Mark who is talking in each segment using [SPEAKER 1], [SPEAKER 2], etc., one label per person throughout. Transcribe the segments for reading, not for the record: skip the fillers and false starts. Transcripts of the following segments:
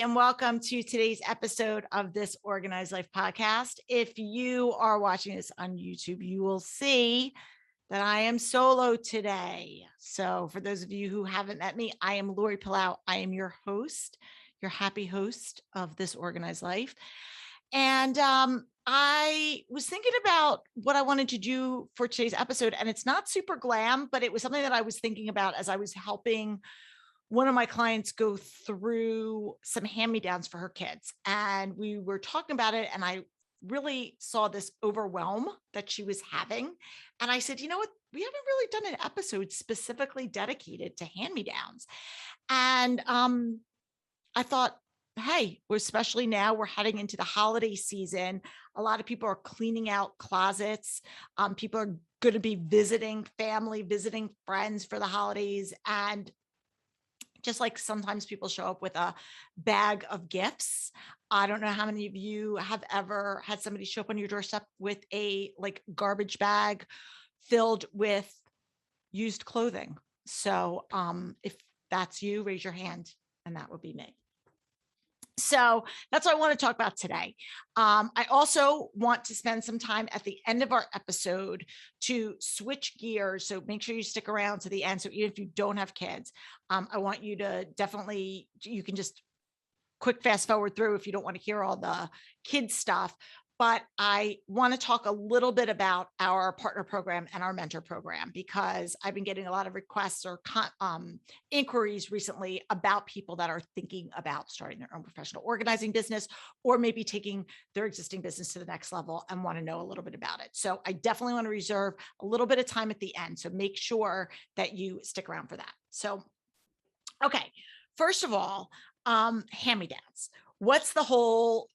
[SPEAKER 1] and welcome to today's episode of this Organized Life podcast. If you are watching this on YouTube, you will see that I am solo today. So for those of you who haven't met me, I am Lori Palau. I am your host, your happy host of this Organized Life. And I was thinking about what I wanted to do for today's episode, and it's not super glam, but it was something that I was thinking about as I was helping one of my clients go through some hand-me-downs for her kids. And we were talking about it, and I really saw this overwhelm that she was having. And I said, you know what? We haven't really done an episode specifically dedicated to hand-me-downs. And I thought, hey, especially now we're heading into the holiday season. A lot of people are cleaning out closets. People are going to be visiting family, visiting friends for the holidays. And just like sometimes people show up with a bag of gifts. I don't know how many of you have ever had somebody show up on your doorstep with a garbage bag filled with used clothing. So if that's you, raise your hand, and that would be me. So that's what I want to talk about today. I also want to spend some time at the end of our episode to switch gears. So make sure you stick around to the end. So even if you don't have kids, I want you to definitely, you can just quick fast forward through if you don't want to hear all the kids stuff. But I want to talk a little bit about our partner program and our mentor program, because I've been getting a lot of requests or inquiries recently about people that are thinking about starting their own professional organizing business, or maybe taking their existing business to the next level and want to know a little bit about it. So I definitely want to reserve a little bit of time at the end. So make sure that you stick around for that. So, okay, first of all, hand-me-downs. What's the whole,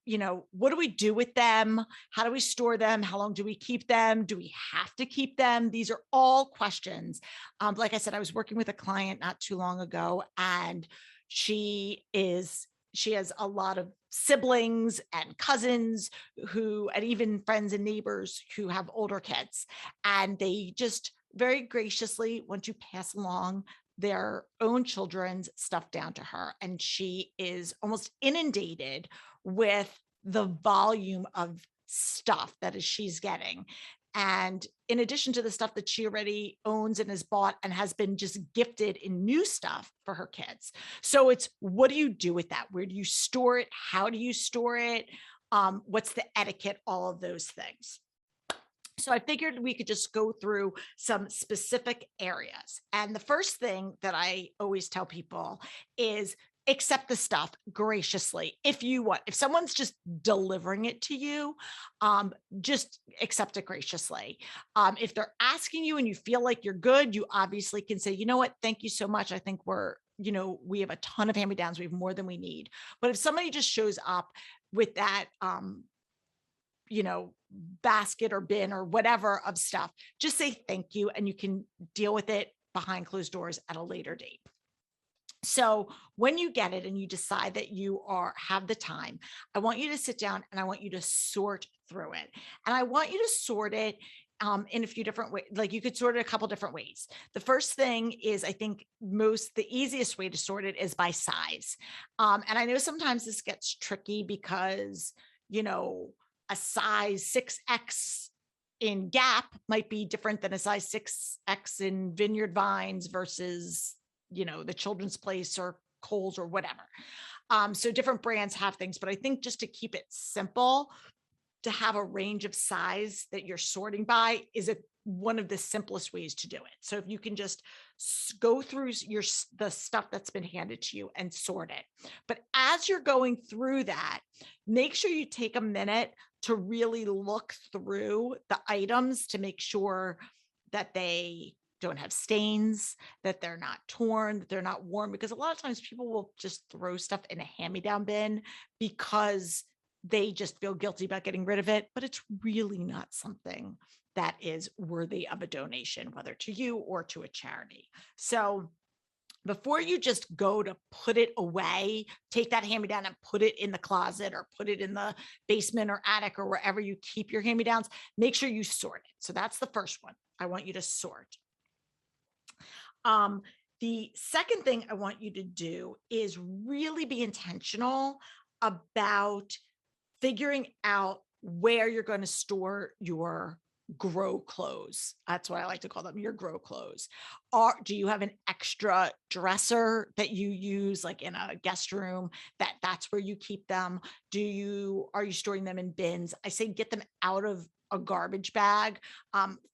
[SPEAKER 1] what do we do with them? How do we store them? How long do we keep them? Do we have to keep them? These are all questions. Like I said, I was working with a client not too long ago, and she has a lot of siblings and cousins and even friends and neighbors who have older kids. And they just very graciously want to pass along their own children's stuff down to her. And she is almost inundated with the volume of stuff that she's getting. And in addition to the stuff that she already owns and has bought and has been just gifted in new stuff for her kids. So it's, what do you do with that? Where do you store it? How do you store it? What's the etiquette? All of those things. So I figured we could just go through some specific areas. And the first thing that I always tell people is accept the stuff graciously. If someone's just delivering it to you, just accept it graciously. If they're asking you and you feel like you're good, you obviously can say, you know what, thank you so much. I think we have a ton of hand-me-downs. We have more than we need. But if somebody just shows up with that, basket or bin or whatever of stuff, just say thank you, and you can deal with it behind closed doors at a later date. So when you get it and you decide that you have the time, I want you to sit down and I want you to sort through it. And I want you to sort it in a few different ways. Like, you could sort it a couple different ways. The first thing is, I think the easiest way to sort it is by size. And I know sometimes this gets tricky because, a size 6X in Gap might be different than a size 6X in Vineyard Vines versus, the Children's Place or Kohl's or whatever. So different brands have things, but I think just to keep it simple, to have a range of size that you're sorting by is one of the simplest ways to do it. So if you can just go through the stuff that's been handed to you and sort it. But as you're going through that, make sure you take a minute to really look through the items to make sure that they don't have stains, that they're not torn, that they're not worn, because a lot of times people will just throw stuff in a hand-me-down bin because they just feel guilty about getting rid of it, but it's really not something that is worthy of a donation, whether to you or to a charity. So before you just go to put it away, take that hand-me-down and put it in the closet or put it in the basement or attic or wherever you keep your hand-me-downs, make sure you sort it. So that's the first one. I want you to sort. The second thing I want you to do is really be intentional about figuring out where you're going to store your grow clothes. That's what I like to call them, your grow clothes. Or do you have an extra dresser that you use like in a guest room that's where you keep them? Are you storing them in bins? I say get them out of a garbage bag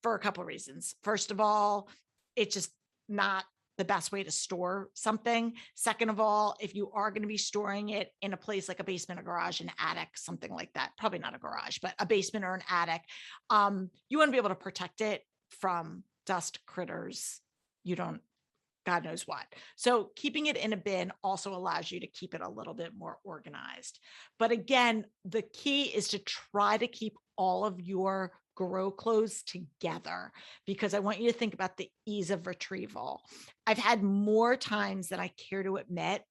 [SPEAKER 1] for a couple of reasons. First of all, it's just not the best way to store something. Second of all, if you are going to be storing it in a place like a basement, a garage, an attic, something like that, probably not a garage, but a basement or an attic, you want to be able to protect it from dust, critters. You don't, God knows what. So keeping it in a bin also allows you to keep it a little bit more organized. But again, the key is to try to keep all of your grow clothes together, because I want you to think about the ease of retrieval. I've had more times than I care to admit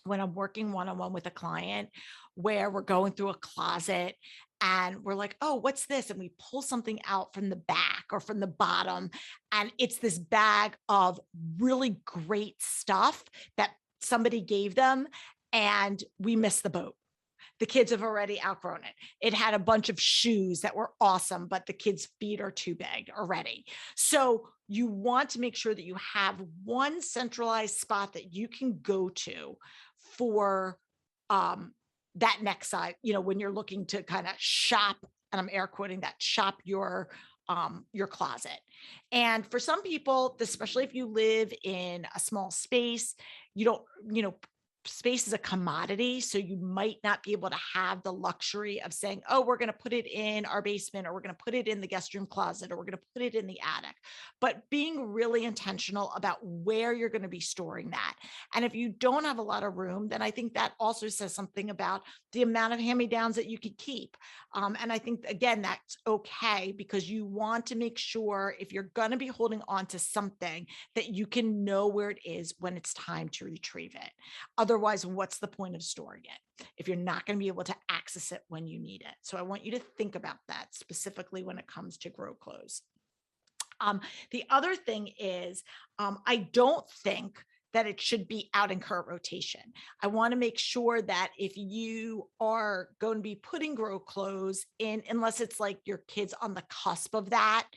[SPEAKER 1] when I'm working one-on-one with a client where we're going through a closet and we're like, oh, what's this? And we pull something out from the back or from the bottom. And it's this bag of really great stuff that somebody gave them. And we missed the boat. The kids have already outgrown it. It had a bunch of shoes that were awesome, but the kids' feet are too big already. So you want to make sure that you have one centralized spot that you can go to for that next size, when you're looking to kind of shop, and I'm air quoting that, shop your closet. And for some people, especially if you live in a small space, you don't, space is a commodity. So you might not be able to have the luxury of saying, oh, we're going to put it in our basement, or we're going to put it in the guest room closet, or we're going to put it in the attic. But being really intentional about where you're going to be storing that. And if you don't have a lot of room, then I think that also says something about the amount of hand-me-downs that you could keep. And I think, again, that's okay, because you want to make sure if you're going to be holding on to something that you can know where it is when it's time to retrieve it. Otherwise, what's the point of storing it if you're not going to be able to access it when you need it? So I want you to think about that specifically when it comes to grow clothes. The other thing is, I don't think that it should be out in current rotation. I want to make sure that if you are going to be putting grow clothes in, unless it's like your kid's on the cusp of that,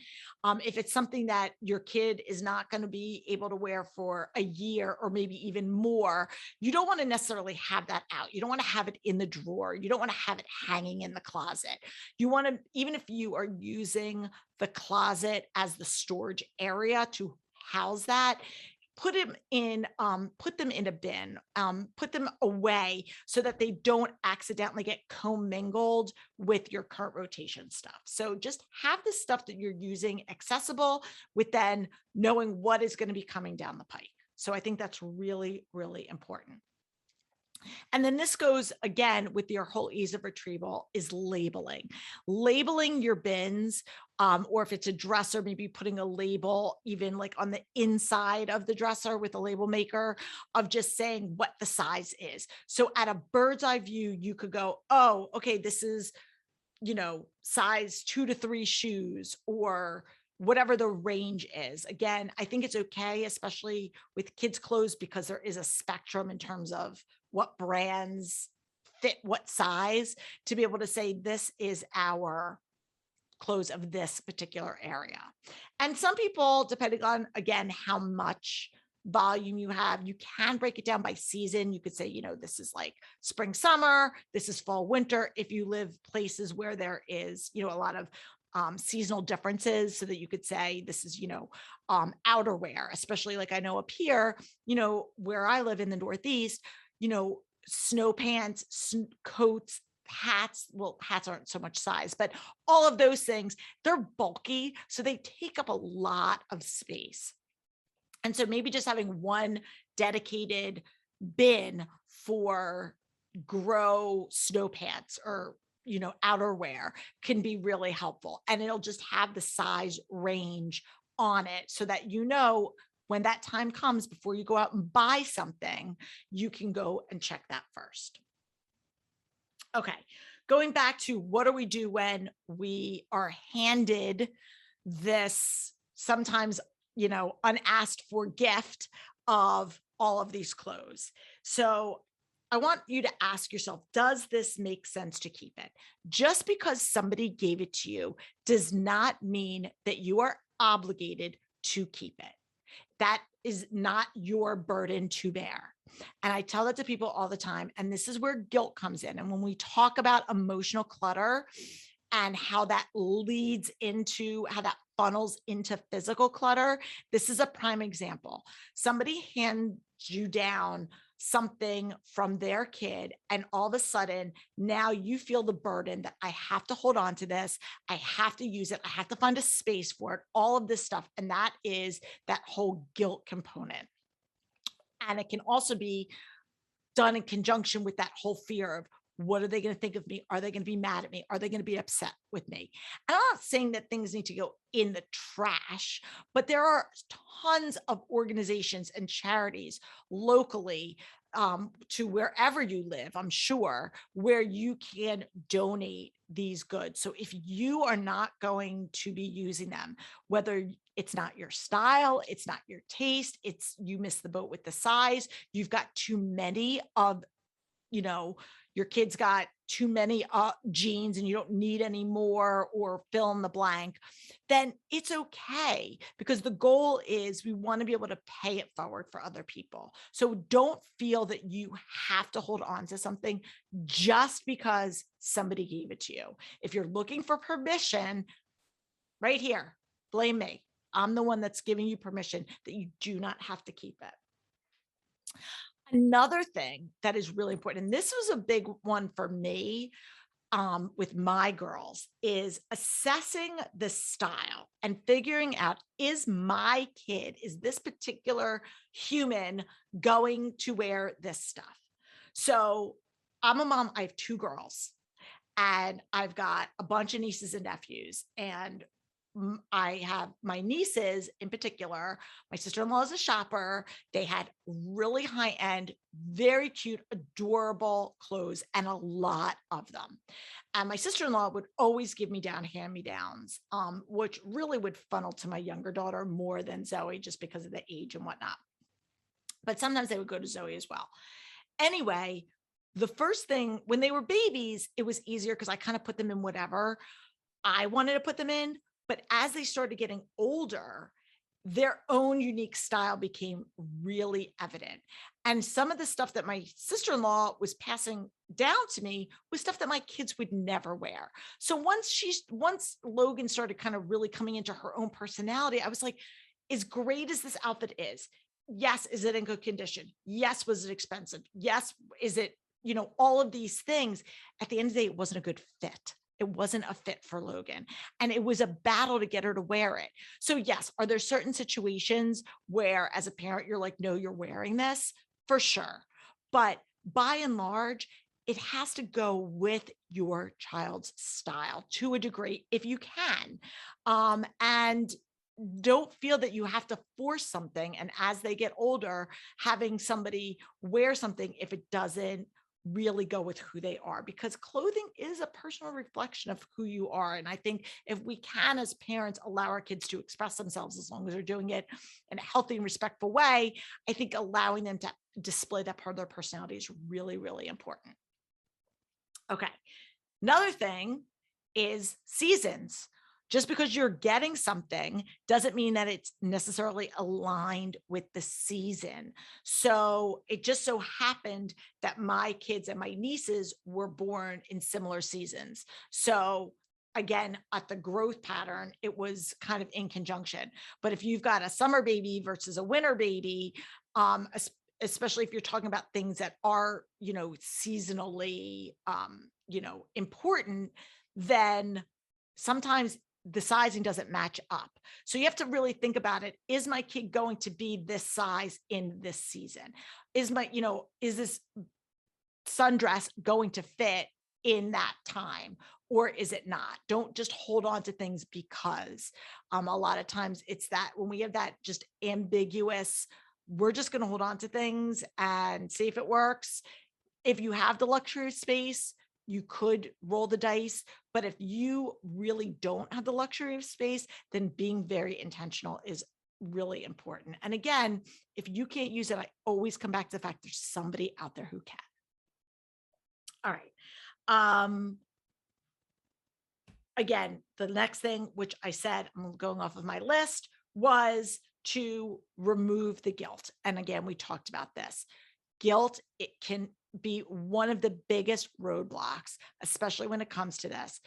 [SPEAKER 1] if it's something that your kid is not going to be able to wear for a year or maybe even more, you don't want to necessarily have that out. You don't want to have it in the drawer. You don't want to have it hanging in the closet. You want to, even if you are using the closet as the storage area to house that, put them in a bin, put them away so that they don't accidentally get commingled with your current rotation stuff. So just have the stuff that you're using accessible, with then knowing what is going to be coming down the pike. So I think that's really, really important. And then this goes again with your whole ease of retrieval is labeling your bins. Or if it's a dresser, maybe putting a label even like on the inside of the dresser with a label maker of just saying what the size is. So at a bird's eye view, you could go, oh, okay, this is, size 2 to 3 shoes, or whatever the range is. Again, I think it's okay, especially with kids' clothes, because there is a spectrum in terms of what brands fit what size, to be able to say, this is our clothes of this particular area. And some people, depending on, again, how much volume you have, you can break it down by season. You could say, this is like spring, summer, this is fall, winter. If you live places where there is, a lot of seasonal differences, so that you could say this is, outerwear, especially like I know up here, where I live in the Northeast, snow pants, coats, hats. Well, hats aren't so much size, but all of those things, they're bulky. So they take up a lot of space. And so maybe just having one dedicated bin for grow snow pants or, outerwear can be really helpful. And it'll just have the size range on it so that, when that time comes before you go out and buy something, you can go and check that first. Okay, going back to what do we do when we are handed this sometimes unasked for gift of all of these clothes. So I want you to ask yourself, does this make sense to keep it? Just because somebody gave it to you does not mean that you are obligated to keep it. That is not your burden to bear. And I tell that to people all the time. And this is where guilt comes in. And when we talk about emotional clutter and how that leads into how that funnels into physical clutter, this is a prime example. Somebody hands you down something from their kid, and all of a sudden now you feel the burden that I have to hold on to this, I have to use it, I have to find a space for it, all of this stuff. And that is that whole guilt component. And it can also be done in conjunction with that whole fear of, what are they going to think of me? Are they going to be mad at me? Are they going to be upset with me? And I'm not saying that things need to go in the trash, but there are tons of organizations and charities locally, to wherever you live, I'm sure, where you can donate these goods. So if you are not going to be using them, whether it's not your style, it's not your taste, it's you missed the boat with the size, you've got too many of, your kid's got too many jeans and you don't need any more, or fill in the blank, then it's okay, because the goal is we want to be able to pay it forward for other people. So don't feel that you have to hold on to something just because somebody gave it to you. If you're looking for permission, right here, blame me. I'm the one that's giving you permission that you do not have to keep it. Another thing that is really important, and this was a big one for me, with my girls, is assessing the style and figuring out, is my kid, is this particular human going to wear this stuff? So I'm a mom, I have 2 girls, and I've got a bunch of nieces and nephews. And I have my nieces in particular. My sister-in-law is a shopper. They had really high-end, very cute, adorable clothes, and a lot of them. And my sister-in-law would always give me down hand-me-downs, which really would funnel to my younger daughter more than Zoe, just because of the age and whatnot. But sometimes they would go to Zoe as well. Anyway, the first thing, when they were babies, it was easier because I kind of put them in whatever I wanted to put them in. But as they started getting older, their own unique style became really evident. And some of the stuff that my sister-in-law was passing down to me was stuff that my kids would never wear. So once Logan started kind of really coming into her own personality, I was like, as great as this outfit is, yes, is it in good condition? Yes, was it expensive? Yes, is it, all of these things. At the end of the day, it wasn't a good fit. It wasn't a fit for Logan. And it was a battle to get her to wear it. So yes, are there certain situations where as a parent, you're like, no, you're wearing this? For sure. But by and large, it has to go with your child's style to a degree, if you can. And don't feel that you have to force something. And as they get older, having somebody wear something if it doesn't really go with who they are, because clothing is a personal reflection of who you are. And I think if we can, as parents, allow our kids to express themselves, as long as they're doing it in a healthy and respectful way, I think allowing them to display that part of their personality is really, really important. Okay. Another thing is seasons. Just because you're getting something doesn't mean that it's necessarily aligned with the season. So it just so happened that my kids and my nieces were born in similar seasons. So again, at the growth pattern, it was kind of in conjunction. But if you've got a summer baby versus a winter baby, especially if you're talking about things that are, seasonally, important, then sometimes the sizing doesn't match up. So you have to really think about it. Is my kid going to be this size in this season? Is this sundress going to fit in that time, or is it not? Don't just hold on to things because a lot of times it's that when we have that just ambiguous, we're just going to hold on to things and see if it works. If you have the luxury of space, you could roll the dice. But if you really don't have the luxury of space, then being very intentional is really important. And again, if you can't use it, I always come back to the fact there's somebody out there who can. All right. Again, the next thing, which I said, I'm going off of my list, was to remove the guilt. And again, we talked about this. Guilt, it can be one of the biggest roadblocks, especially when it comes to this.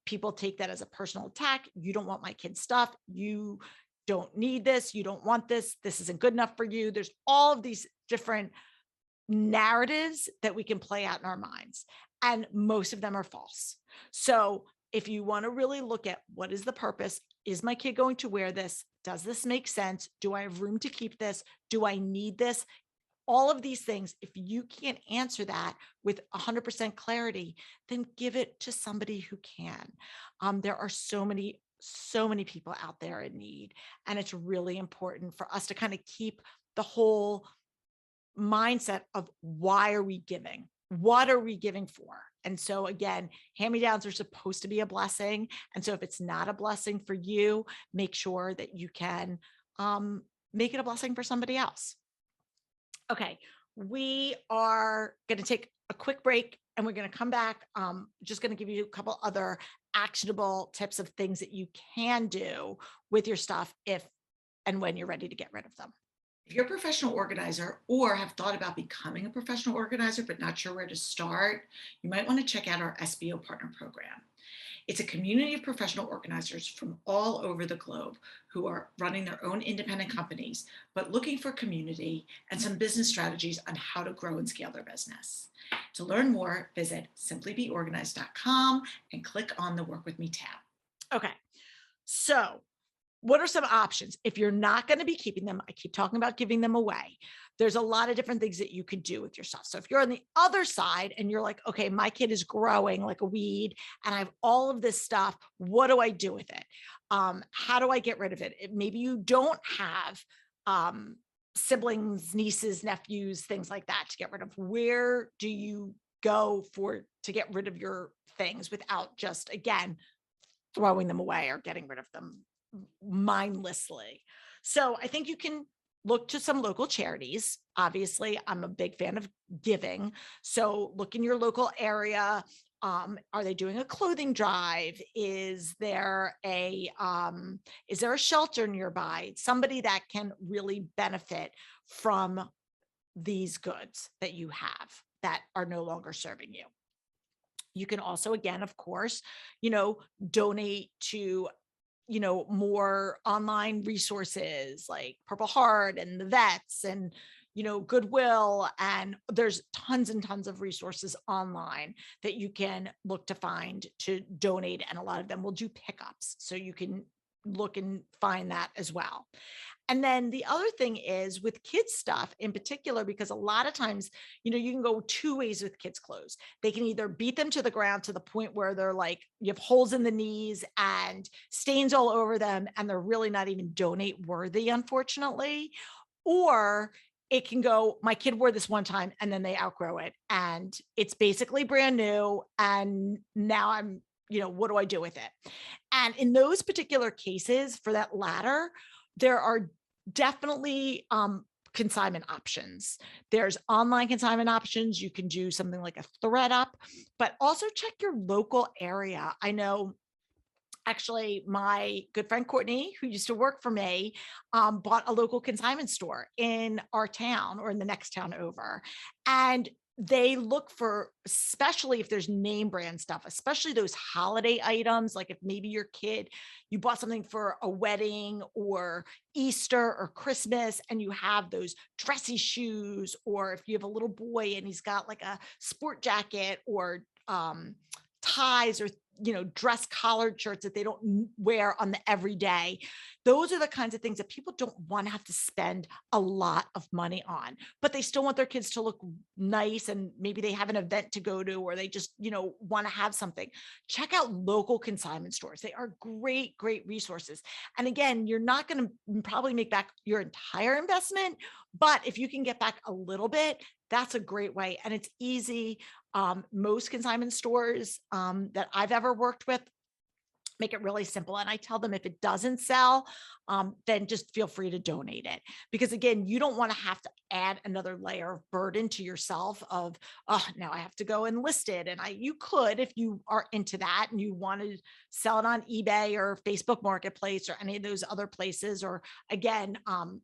[SPEAKER 1] People take that as a personal attack. You don't want my kid's stuff. You don't need this. You don't want this. This isn't good enough for you. There's all of these different narratives that we can play out in our minds, and most of them are false. So if you want to really look at what is the purpose, is my kid going to wear this? Does this make sense? Do I have room to keep this? Do I need this? All of these things, if you can't answer that with 100% clarity, then give it to somebody who can. There are so many people out there in need, and it's really important for us to kind of keep the whole mindset of why are we giving? What are we giving for? And so again, hand-me-downs are supposed to be a blessing. And so if it's not a blessing for you, make sure that you can make it a blessing for somebody else. Okay, we are going to take a quick break and we're going to come back. Just going to give you a couple other actionable tips of things that you can do with your stuff if and when you're ready to get rid of them. If you're a professional organizer or have thought about becoming a professional organizer but not sure where to start, you might want to check out our SBO Partner Program. It's a community of professional organizers from all over the globe who are running their own independent companies, but looking for community and some business strategies on how to grow and scale their business. To learn more, visit simplybeorganized.com and click on the Work With Me tab. Okay, so what are some options? If you're not going to be keeping them, I keep talking about giving them away. There's a lot of different things that you could do with your stuff. So if you're on the other side and you're like, okay, my kid is growing like a weed and I have all of this stuff, what do I do with it? How do I get rid of it? Maybe you don't have siblings, nieces, nephews, things like that to get rid of. Where do you go to get rid of your things without just, again, throwing them away or getting rid of them mindlessly? So I think you can look to some local charities. Obviously, I'm a big fan of giving. So look in your local area. Are they doing a clothing drive? Is there a shelter nearby? Somebody that can really benefit from these goods that you have that are no longer serving you. You can also, again, of course, donate to more online resources like Purple Heart and the vets and, Goodwill. And there's tons and tons of resources online that you can look to find to donate. And a lot of them will do pickups. So you can look and find that as well. And then the other thing is with kids stuff in particular, because a lot of times, you can go two ways with kids clothes. They can either beat them to the ground to the point where they're like, you have holes in the knees and stains all over them, and they're really not even donate worthy, unfortunately. Or it can go, my kid wore this one time and then they outgrow it and it's basically brand new. And now I'm, what do I do with it? And in those particular cases, for that latter, there are definitely consignment options. There's online consignment options. You can do something like a thread up, but also check your local area. I know actually my good friend Courtney, who used to work for me, bought a local consignment store in our town or in the next town over. And they look for, especially if there's name brand stuff, especially those holiday items, like if maybe your kid, you bought something for a wedding or Easter or Christmas and you have those dressy shoes, or if you have a little boy and he's got like a sport jacket or ties or dress collared shirts that they don't wear on the everyday. Those are the kinds of things that people don't want to have to spend a lot of money on, but they still want their kids to look nice. And maybe they have an event to go to, or they just, want to have something. Check out local consignment stores. They are great, great resources. And again, you're not going to probably make back your entire investment, but if you can get back a little bit, that's a great way. And it's easy. Most consignment stores that I've ever worked with make it really simple. And I tell them if it doesn't sell, then just feel free to donate it. Because again, you don't want to have to add another layer of burden to yourself of, oh, now I have to go and list it. And you could, if you are into that and you want to sell it on eBay or Facebook Marketplace or any of those other places, or again,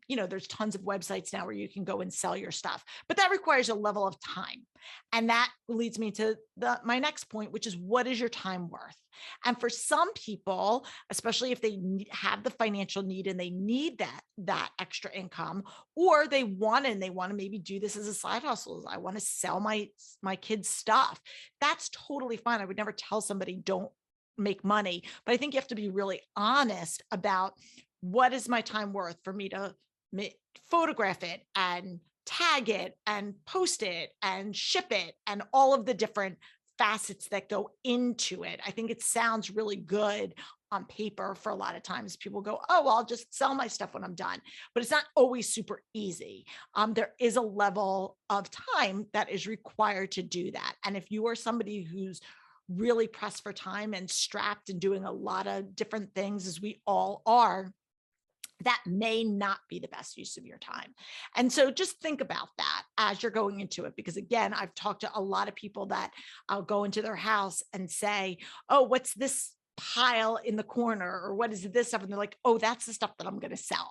[SPEAKER 1] there's tons of websites now where you can go and sell your stuff, but that requires a level of time. And that leads me to my next point, which is, what is your time worth? And for some people, especially if they have the financial need and they need that extra income, or they want to maybe do this as a side hustle. I want to sell my kids' stuff. That's totally fine. I would never tell somebody don't make money, but I think you have to be really honest about, what is my time worth for me to photograph it and tag it and post it and ship it and all of the different facets that go into it. I think it sounds really good on paper. For a lot of times people go, oh, well, I'll just sell my stuff when I'm done, but it's not always super easy. There is a level of time that is required to do that. And if you are somebody who's really pressed for time and strapped and doing a lot of different things, as we all are, that may not be the best use of your time. And so just think about that as you're going into it. Because again, I've talked to a lot of people that I'll go into their house and say, oh, what's this pile in the corner? Or what is this stuff? And they're like, oh, that's the stuff that I'm going to sell.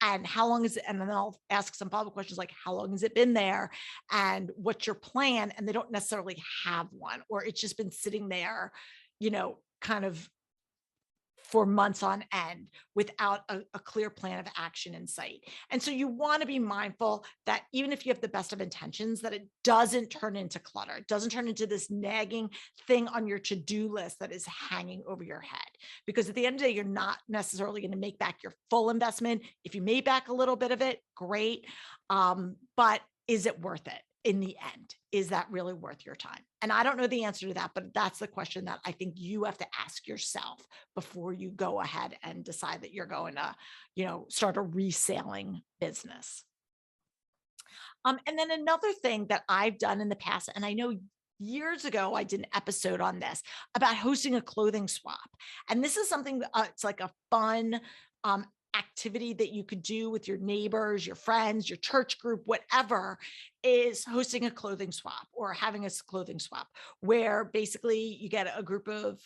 [SPEAKER 1] And how long is it? And then I'll ask some follow-up questions like, how long has it been there? And what's your plan? And they don't necessarily have one, or it's just been sitting there, kind of for months on end without a clear plan of action in sight. And so you want to be mindful that even if you have the best of intentions, that it doesn't turn into clutter. It doesn't turn into this nagging thing on your to-do list that is hanging over your head. Because at the end of the day, you're not necessarily going to make back your full investment. If you made back a little bit of it, great. But is it worth it? In the end, is that really worth your time? And I don't know the answer to that, but that's the question that I think you have to ask yourself before you go ahead and decide that you're going to, start a reselling business. And then another thing that I've done in the past, and I know years ago, I did an episode on this about hosting a clothing swap. And this is something, it's like a fun, activity that you could do with your neighbors, your friends, your church group, whatever, is hosting a clothing swap or having a clothing swap, where basically you get a group of,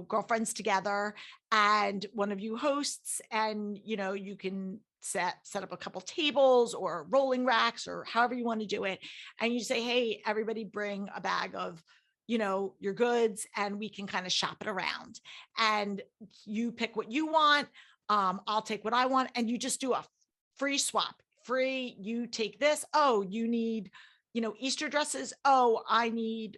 [SPEAKER 1] girlfriends together and one of you hosts, and, you can set up a couple tables or rolling racks or however you want to do it. And you say, hey, everybody bring a bag of your goods, and we can kind of shop it around, and you pick what you want. I'll take what I want, and you just do a free swap. Free, you take this. Oh, you need, Easter dresses. Oh, I need,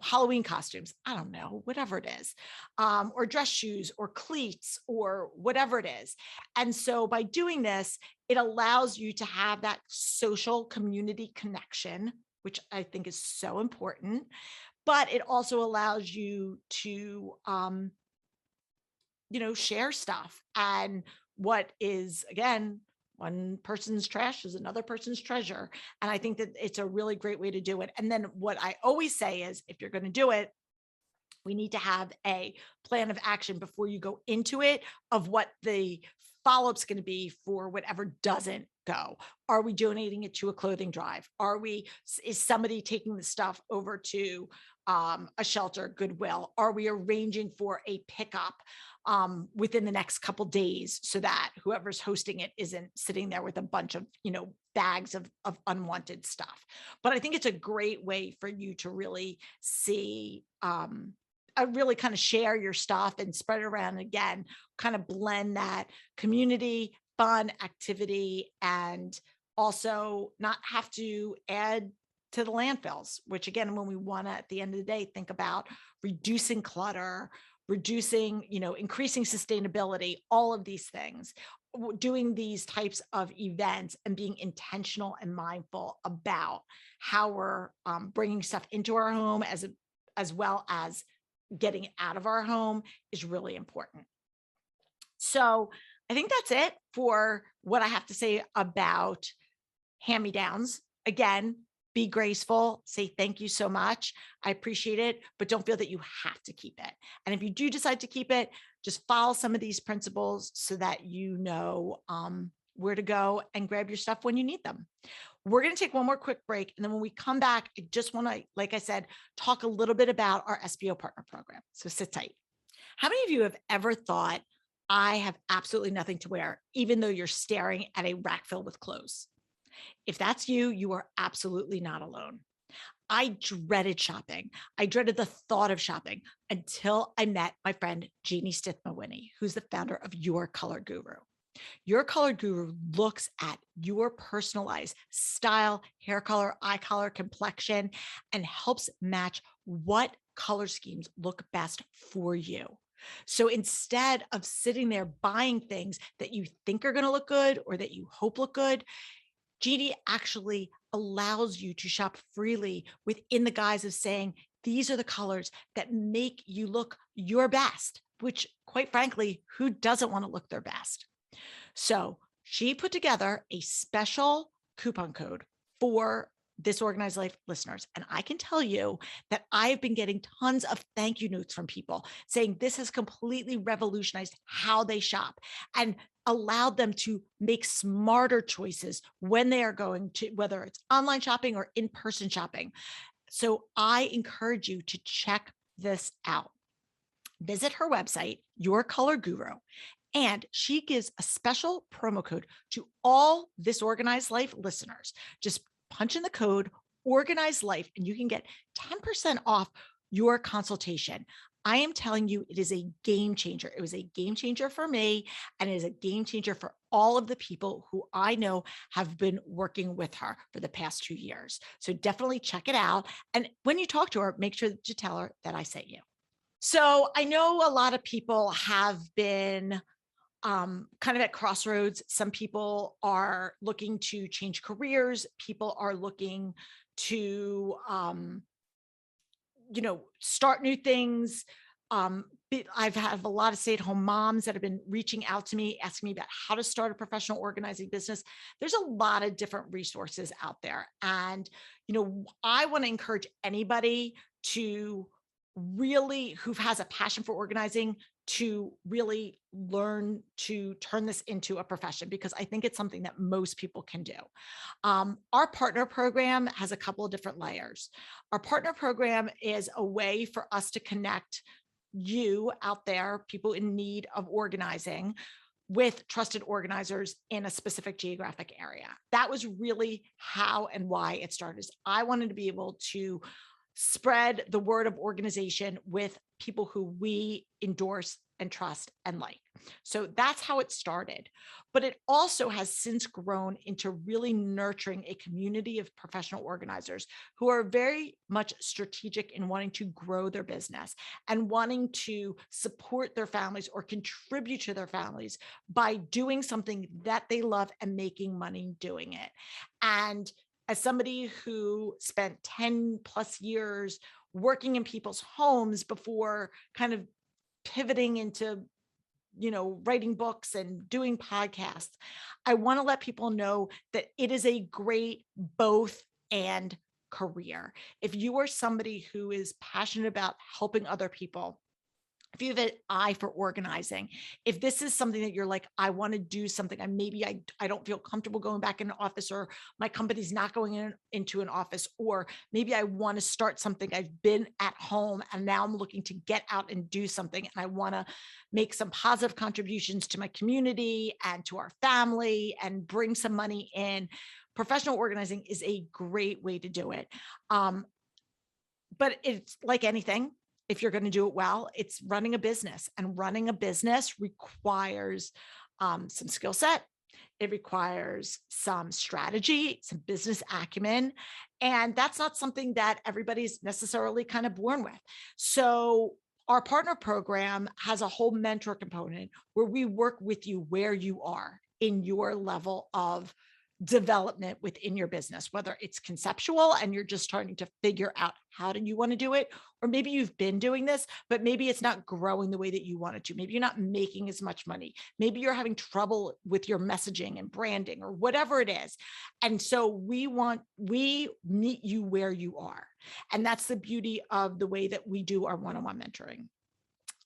[SPEAKER 1] Halloween costumes. I don't know, whatever it is, or dress shoes or cleats or whatever it is. And so by doing this, it allows you to have that social community connection, which I think is so important. But it also allows you to, share stuff. And what is, again, one person's trash is another person's treasure. And I think that it's a really great way to do it. And then what I always say is, if you're going to do it, we need to have a plan of action before you go into it, of what the follow-up is going to be for whatever doesn't go. Are we donating it to a clothing drive? Is somebody taking the stuff over to a shelter, Goodwill? Are we arranging for a pickup within the next couple days, so that whoever's hosting it isn't sitting there with a bunch of, bags of unwanted stuff? But I think it's a great way for you to really see, really kind of share your stuff and spread it around. Again, kind of blend that community, fun activity, and also not have to add to the landfills, which again, when we want to, at the end of the day, think about reducing clutter, reducing, increasing sustainability, all of these things, doing these types of events and being intentional and mindful about how we're bringing stuff into our home, as well as getting it out of our home, is really important. So I think that's it for what I have to say about hand-me-downs. Again, Be graceful, say thank you so much. I appreciate it, but don't feel that you have to keep it. And if you do decide to keep it, just follow some of these principles so that you know where to go and grab your stuff when you need them. We're going to take one more quick break. And then when we come back, I just want to, like I said, talk a little bit about our SBO Partner Program. So sit tight. How many of you have ever thought, I have absolutely nothing to wear, even though you're staring at a rack filled with clothes? If that's you, you are absolutely not alone. I dreaded shopping. I dreaded the thought of shopping until I met my friend, Jeannie Stithmawinnie, who's the founder of Your Color Guru. Your Color Guru looks at your personalized style, hair color, eye color, complexion, and helps match what color schemes look best for you. So instead of sitting there buying things that you think are going to look good or that you hope look good, Jeannie actually allows you to shop freely within the guise of saying, these are the colors that make you look your best, which quite frankly, who doesn't want to look their best? So she put together a special coupon code for this Organized Life listeners. And I can tell you that I've been getting tons of thank you notes from people saying this has completely revolutionized how they shop and allowed them to make smarter choices when they are going to, whether it's online shopping or in-person shopping. So I encourage you to check this out. Visit her website, Your Color Guru, and she gives a special promo code to all This Organized Life listeners. Just punch in the code Organized Life and you can get 10% off your consultation. I am telling you, it is a game changer. It was a game changer for me, and it is a game changer for all of the people who I know have been working with her for the past 2 years. So definitely check it out. And when you talk to her, make sure to tell her that I sent you. So I know a lot of people have been kind of at crossroads. Some people are looking to change careers. People are looking to, start new things. I've had a lot of stay-at-home moms that have been reaching out to me, asking me about how to start a professional organizing business. There's a lot of different resources out there. And, I want to encourage anybody to really, who has a passion for organizing, to really learn to turn this into a profession, because I think it's something that most people can do. Our partner program has a couple of different layers. Our partner program is a way for us to connect you out there, people in need of organizing, with trusted organizers in a specific geographic area. That was really how and why it started. I wanted to be able to spread the word of organization with people who we endorse and trust and like. So that's how it started. But it also has since grown into really nurturing a community of professional organizers who are very much strategic in wanting to grow their business and wanting to support their families or contribute to their families by doing something that they love and making money doing it. And as somebody who spent 10 plus years working in people's homes before kind of pivoting into, writing books and doing podcasts, I want to let people know that it is a great both and career. If you are somebody who is passionate about helping other people, if you have an eye for organizing, if this is something that you're like, I want to do something, and maybe I don't feel comfortable going back in an office, or my company's not going into an office, or maybe I want to start something. I've been at home and now I'm looking to get out and do something, and I want to make some positive contributions to my community and to our family and bring some money in. Professional organizing is a great way to do it. But it's like anything. If you're going to do it well, it's running a business, and running a business requires some skill set. It requires some strategy, some business acumen. And that's not something that everybody's necessarily kind of born with. So our partner program has a whole mentor component where we work with you where you are in your level of development within your business, whether it's conceptual and you're just starting to figure out how do you want to do it, or maybe you've been doing this, but maybe it's not growing the way that you want it to. Maybe you're not making as much money. Maybe you're having trouble with your messaging and branding or whatever it is. And so we meet you where you are. And that's the beauty of the way that we do our one-on-one mentoring.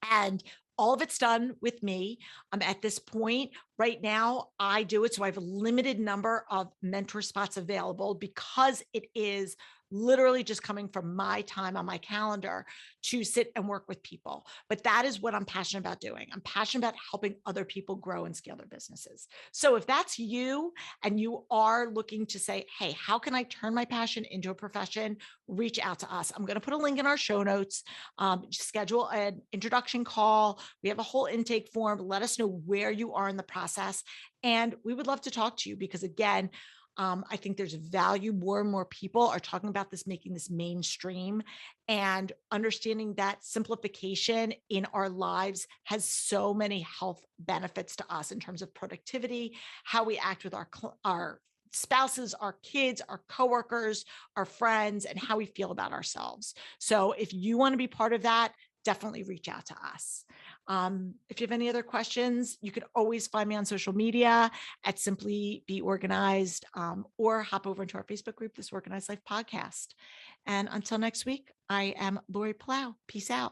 [SPEAKER 1] And all of it's done with me. At this point right now, I do it. So I have a limited number of mentor spots available because it is literally just coming from my time on my calendar to sit and work with people. But that is what I'm passionate about doing. I'm passionate about helping other people grow and scale their businesses. So if that's you and you are looking to say, hey, how can I turn my passion into a profession? Reach out to us. I'm going to put a link in our show notes. Schedule an introduction call. We have a whole intake form. Let us know where you are in the process. And we would love to talk to you because, again, I think there's value. More and more people are talking about this, making this mainstream, and understanding that simplification in our lives has so many health benefits to us in terms of productivity, how we act with our spouses, our kids, our coworkers, our friends, and how we feel about ourselves. So if you want to be part of that, definitely reach out to us. If you have any other questions, you could always find me on social media at Simply Be Organized, or hop over into our Facebook group, This Organized Life Podcast. And until next week, I am Lori Plow. Peace out.